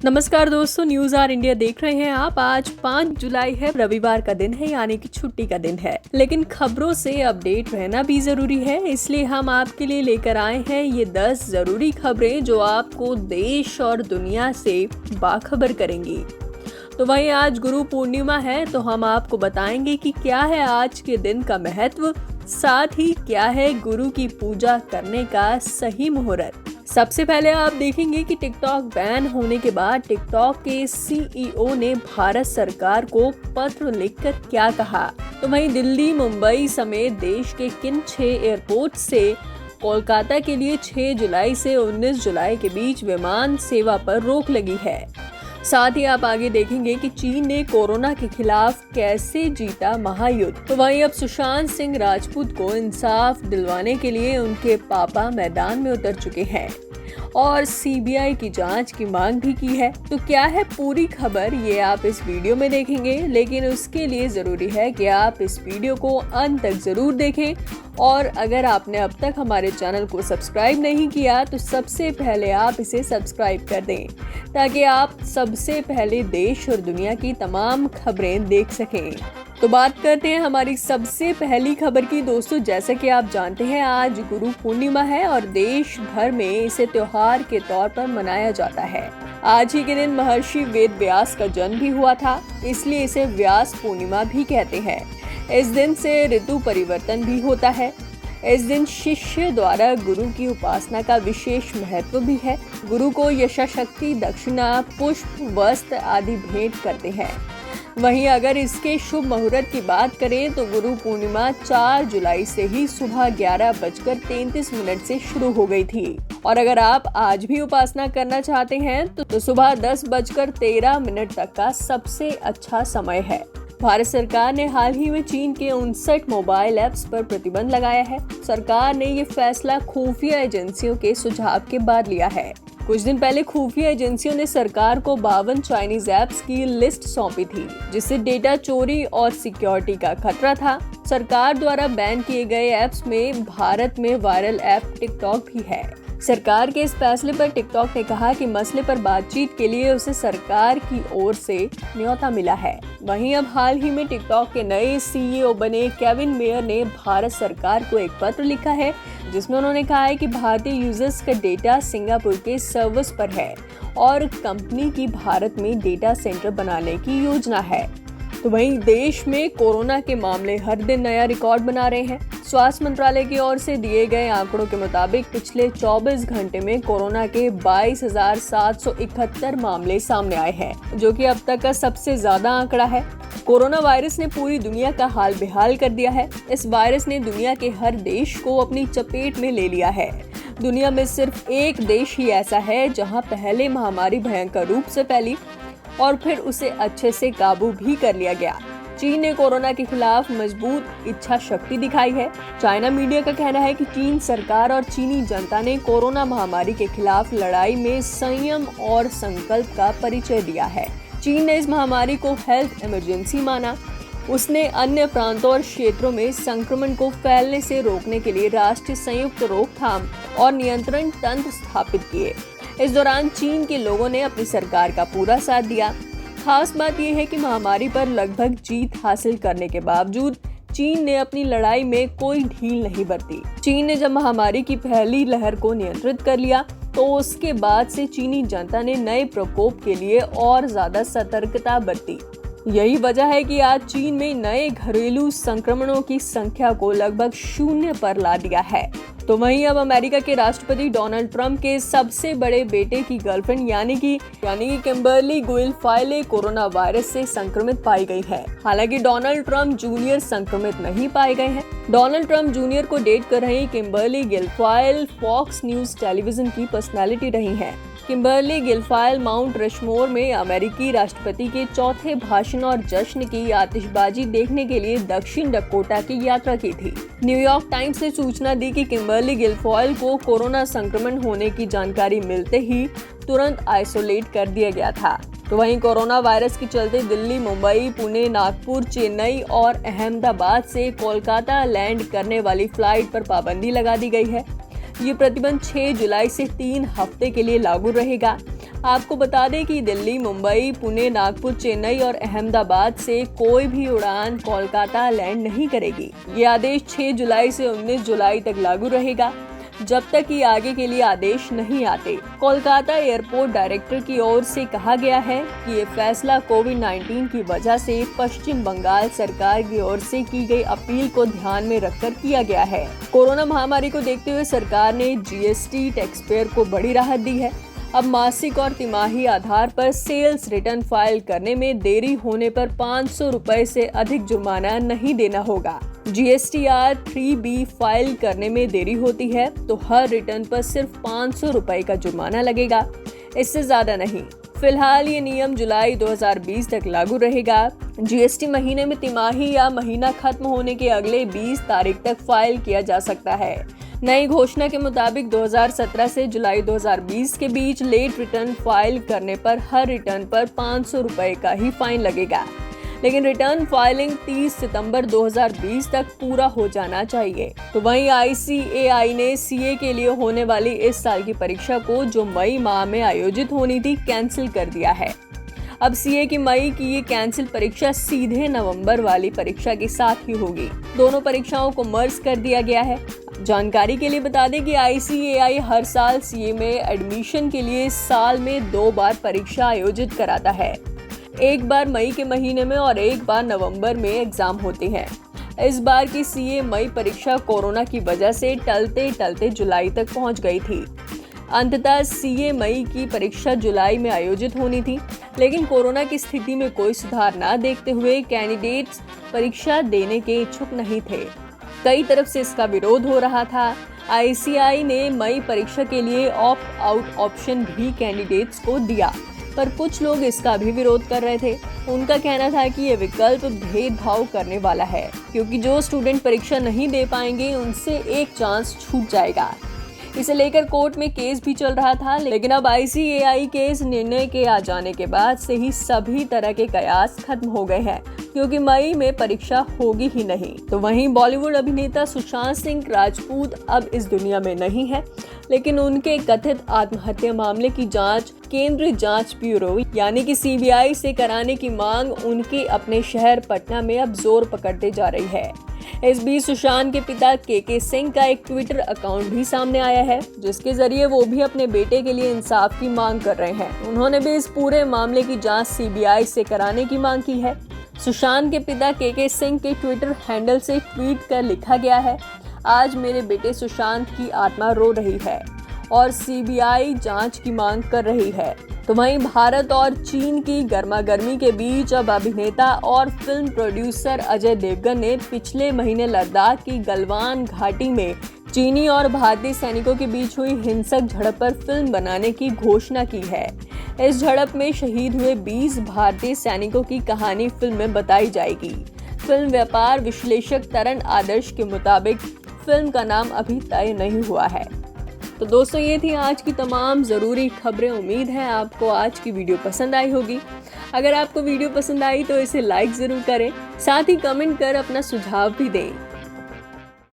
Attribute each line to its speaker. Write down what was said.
Speaker 1: नमस्कार दोस्तों, news R India देख रहे हैं आप। आज 5 जुलाई है, रविवार का दिन है, यानी कि छुट्टी का दिन है। लेकिन खबरों से अपडेट रहना भी जरूरी है, इसलिए हम आपके लिए लेकर आए हैं ये 10 जरूरी खबरें जो आपको देश और दुनिया से बाखबर करेंगी। तो वहीं आज गुरु पूर्णिमा है, तो हम आपको बताएंगे कि क्या है आज के दिन का महत्व, साथ ही क्या है गुरु की पूजा करने का सही मुहूर्त। सबसे पहले आप देखेंगे कि टिकटॉक बैन होने के बाद टिकटॉक के सीईओ ने भारत सरकार को पत्र लिखकर क्या कहा। तो वहीं दिल्ली, मुंबई समेत देश के किन 6 एयरपोर्ट से कोलकाता के लिए 6 जुलाई से 19 जुलाई के बीच विमान सेवा पर रोक लगी है। साथ ही आप आगे देखेंगे कि चीन ने कोरोना के खिलाफ कैसे जीता महायुद्ध। तो वहीं अब सुशांत सिंह राजपूत को इंसाफ दिलवाने के लिए उनके पापा मैदान में उतर चुके हैं और सीबीआई की जांच की मांग भी की है। तो क्या है पूरी खबर, ये आप इस वीडियो में देखेंगे, लेकिन उसके लिए जरूरी है कि आप इस वीडियो को अंत तक जरूर देखें। और अगर आपने अब तक हमारे चैनल को सब्सक्राइब नहीं किया तो सबसे पहले आप इसे सब्सक्राइब कर दें, ताकि आप सबसे पहले देश और दुनिया की तमाम खबरें देख सकें। तो बात करते हैं हमारी सबसे पहली खबर की। दोस्तों, जैसा कि आप जानते हैं, आज गुरु पूर्णिमा है और देश भर में इसे त्योहार के तौर पर मनाया जाता है। आज ही के दिन महर्षि वेद व्यास का जन्म भी हुआ था, इसलिए इसे व्यास पूर्णिमा भी कहते हैं। इस दिन से ऋतु परिवर्तन भी होता है। इस दिन शिष्य द्वारा गुरु की उपासना का विशेष महत्व भी है। गुरु को यशाशक्ति, दक्षिणा, पुष्प, वस्त्र आदि भेंट करते हैं। वहीं अगर इसके शुभ मुहूर्त की बात करें तो गुरु पूर्णिमा 4 जुलाई से ही सुबह 11:33 से शुरू हो गई थी। और अगर आप आज भी उपासना करना चाहते हैं तो सुबह 10:13 तक का सबसे अच्छा समय है। भारत सरकार ने हाल ही में चीन के 59 मोबाइल ऐप्स पर प्रतिबंध लगाया है। सरकार ने ये फैसला खुफिया एजेंसियों के सुझाव के बाद लिया है। कुछ दिन पहले खुफिया एजेंसियों ने सरकार को 52 चाइनीज ऐप्स की लिस्ट सौंपी थी, जिससे डेटा चोरी और सिक्योरिटी का खतरा था। सरकार द्वारा बैन किए गए ऐप्स में भारत में वायरल ऐप टिकटॉक भी है। सरकार के इस फैसले पर टिकटॉक ने कहा कि मसले पर बातचीत के लिए उसे सरकार की ओर से न्योता मिला है। वहीं अब हाल ही में टिकटॉक के नए सीईओ बने केविन मेयर ने भारत सरकार को एक पत्र लिखा है, जिसमें उन्होंने कहा है कि भारतीय यूजर्स का डेटा सिंगापुर के सर्वर्स पर है और कंपनी की भारत में डेटा सेंटर बनाने की योजना है। तो वहीं देश में कोरोना के मामले हर दिन नया रिकॉर्ड बना रहे हैं। स्वास्थ्य मंत्रालय की ओर से दिए गए आंकड़ों के मुताबिक पिछले 24 घंटे में कोरोना के 22,771 मामले सामने आए हैं, जो कि अब तक का सबसे ज्यादा आंकड़ा है। कोरोना वायरस ने पूरी दुनिया का हाल बेहाल कर दिया है। इस वायरस ने दुनिया के हर देश को अपनी चपेट में ले लिया है। दुनिया में सिर्फ एक देश ही ऐसा है जहां पहले महामारी भयंकर रूप से फैली और फिर उसे अच्छे से काबू भी कर लिया गया। चीन ने कोरोना के खिलाफ मजबूत इच्छा शक्ति दिखाई है। चाइना मीडिया का कहना है कि चीन सरकार और चीनी जनता ने कोरोना महामारी के खिलाफ लड़ाई में संयम और संकल्प का परिचय दिया है। चीन ने इस महामारी को हेल्थ इमरजेंसी माना। उसने अन्य प्रांतों और क्षेत्रों में संक्रमण को फैलने से रोकने के लिए राष्ट्रीय संयुक्त रोकथाम और नियंत्रण तंत्र स्थापित किए। इस दौरान चीन के लोगों ने अपनी सरकार का पूरा साथ दिया। खास बात यह है कि महामारी पर लगभग जीत हासिल करने के बावजूद चीन ने अपनी लड़ाई में कोई ढील नहीं बरती। चीन ने जब महामारी की पहली लहर को नियंत्रित कर लिया तो उसके बाद से चीनी जनता ने नए प्रकोप के लिए और ज्यादा सतर्कता बरती। यही वजह है कि आज चीन में नए घरेलू संक्रमणों की संख्या को लगभग 0 पर ला दिया है। तो वहीं अब अमेरिका के राष्ट्रपति डोनाल्ड ट्रंप के सबसे बड़े बेटे की गर्लफ्रेंड यानी कि किम्बर्ली गुइलफॉय कोरोना वायरस से संक्रमित पाई गई है। हालांकि डोनाल्ड ट्रंप जूनियर संक्रमित नहीं पाए गए हैं। डोनाल्ड ट्रंप जूनियर को डेट कर रही किम्बर्ली गुइलफॉय फॉक्स न्यूज टेलीविजन की पर्सनैलिटी रही हैं। किम्बर्ली गुइलफॉय माउंट रशमोर में अमेरिकी राष्ट्रपति के चौथे भाषण और जश्न की आतिशबाजी देखने के लिए दक्षिण डकोटा की यात्रा की थी। न्यूयॉर्क टाइम्स ने सूचना दी कि किम्बर्ली गुइलफॉय को कोरोना संक्रमण होने की जानकारी मिलते ही तुरंत आइसोलेट कर दिया गया था। तो वहीं कोरोना वायरस के चलते दिल्ली, मुंबई, पुणे, नागपुर, चेन्नई और अहमदाबाद से कोलकाता लैंड करने वाली फ्लाइट पर पाबंदी लगा दी गई है। ये प्रतिबंध 6 जुलाई से 3 हफ्ते के लिए लागू रहेगा। आपको बता दें कि दिल्ली, मुंबई, पुणे, नागपुर, चेन्नई और अहमदाबाद से कोई भी उड़ान कोलकाता लैंड नहीं करेगी। ये आदेश 6 जुलाई से 19 जुलाई तक लागू रहेगा, जब तक कि आगे के लिए आदेश नहीं आते। कोलकाता एयरपोर्ट डायरेक्टर की ओर से कहा गया है कि ये फैसला कोविड-19 की वजह से पश्चिम बंगाल सरकार की ओर से की गई अपील को ध्यान में रखकर किया गया है। कोरोना महामारी को देखते हुए सरकार ने जीएसटी टैक्स पेयर को बड़ी राहत दी है। अब मासिक और तिमाही आधार पर सेल्स रिटर्न फाइल करने में देरी होने पर 500 रुपए से अधिक जुर्माना नहीं देना होगा। GSTR 3B फाइल करने में देरी होती है तो हर रिटर्न पर सिर्फ 500 रुपए का जुर्माना लगेगा, इससे ज्यादा नहीं। फिलहाल ये नियम जुलाई 2020 तक लागू रहेगा। GST महीने में तिमाही या महीना खत्म होने के अगले 20 तारीख तक फाइल किया जा सकता है। नई घोषणा के मुताबिक 2017 से जुलाई 2020 के बीच लेट रिटर्न फाइल करने पर हर रिटर्न पर 500 रुपए का ही फाइन लगेगा, लेकिन रिटर्न फाइलिंग 30 सितंबर 2020 तक पूरा हो जाना चाहिए। तो वहीं ICAI ने CA के लिए होने वाली इस साल की परीक्षा को, जो मई माह में आयोजित होनी थी, कैंसिल कर दिया है। अब CA की मई की ये कैंसिल परीक्षा सीधे नवंबर वाली परीक्षा के साथ ही होगी। दोनों परीक्षाओं को मर्ज कर दिया गया है। जानकारी के लिए बता दें कि ICAI हर साल CA में एडमिशन के लिए साल में 2 बार परीक्षा आयोजित कराता है। एक बार मई के महीने में और एक बार नवंबर में एग्जाम होते हैं। इस बार की CA मई परीक्षा कोरोना की वजह से टलते टलते जुलाई तक पहुंच गई थी। अंततः CA मई की परीक्षा जुलाई में आयोजित होनी थी, लेकिन कोरोना की स्थिति में कोई सुधार न देखते हुए कैंडिडेट्स परीक्षा देने के इच्छुक नहीं थे। कई तरफ से इसका विरोध हो रहा था। ICAI ने मई परीक्षा के लिए ऑप्ट आउट ऑप्शन भी कैंडिडेट्स को दिया, पर कुछ लोग इसका भी विरोध कर रहे थे। उनका कहना था कि ये विकल्प भेदभाव करने वाला है, क्योंकि जो स्टूडेंट परीक्षा नहीं दे पाएंगे उनसे एक चांस छूट जाएगा। इसे लेकर कोर्ट में केस भी चल रहा था, लेकिन अब ICAI के इस निर्णय के आ जाने के बाद से ही सभी तरह के कयास खत्म हो गए हैं, क्योंकि मई में परीक्षा होगी ही नहीं। तो वहीं बॉलीवुड अभिनेता सुशांत सिंह राजपूत अब इस दुनिया में नहीं है, लेकिन उनके कथित आत्महत्या मामले की जांच केंद्रीय जांच ब्यूरो यानी कि CBI से कराने की मांग उनके अपने शहर पटना में अब जोर पकड़ते जा रही है। इस बीच सुशांत के पिता KK सिंह का एक ट्विटर अकाउंट भी सामने आया है, जिसके जरिए वो भी अपने बेटे के लिए इंसाफ की मांग कर रहे हैं। उन्होंने भी इस पूरे मामले की जांच CBI से कराने की मांग की है। सुशांत के पिता KK सिंह के ट्विटर हैंडल से ट्वीट कर लिखा गया है, आज मेरे बेटे सुशांत की आत्मा रो रही है और CBI जांच की मांग कर रही है। तो वहीं भारत और चीन की गर्मागर्मी के बीच अब अभिनेता और फिल्म प्रोड्यूसर अजय देवगन ने पिछले महीने लद्दाख की गलवान घाटी में चीनी और भारतीय सैनिकों के बीच हुई हिंसक झड़प पर फिल्म बनाने की घोषणा की है। इस झड़प में शहीद हुए 20 भारतीय सैनिकों की कहानी फिल्म में बताई जाएगी। फिल्म व्यापार विश्लेषक तरन आदर्श के मुताबिक फिल्म का नाम अभी तय नहीं हुआ है। तो दोस्तों, ये थी आज की तमाम ज़रूरी खबरें। उम्मीद है आपको आज की वीडियो पसंद आई होगी। अगर आपको वीडियो पसंद आई तो इसे लाइक ज़रूर करें, साथ ही कमेंट कर अपना सुझाव भी दें।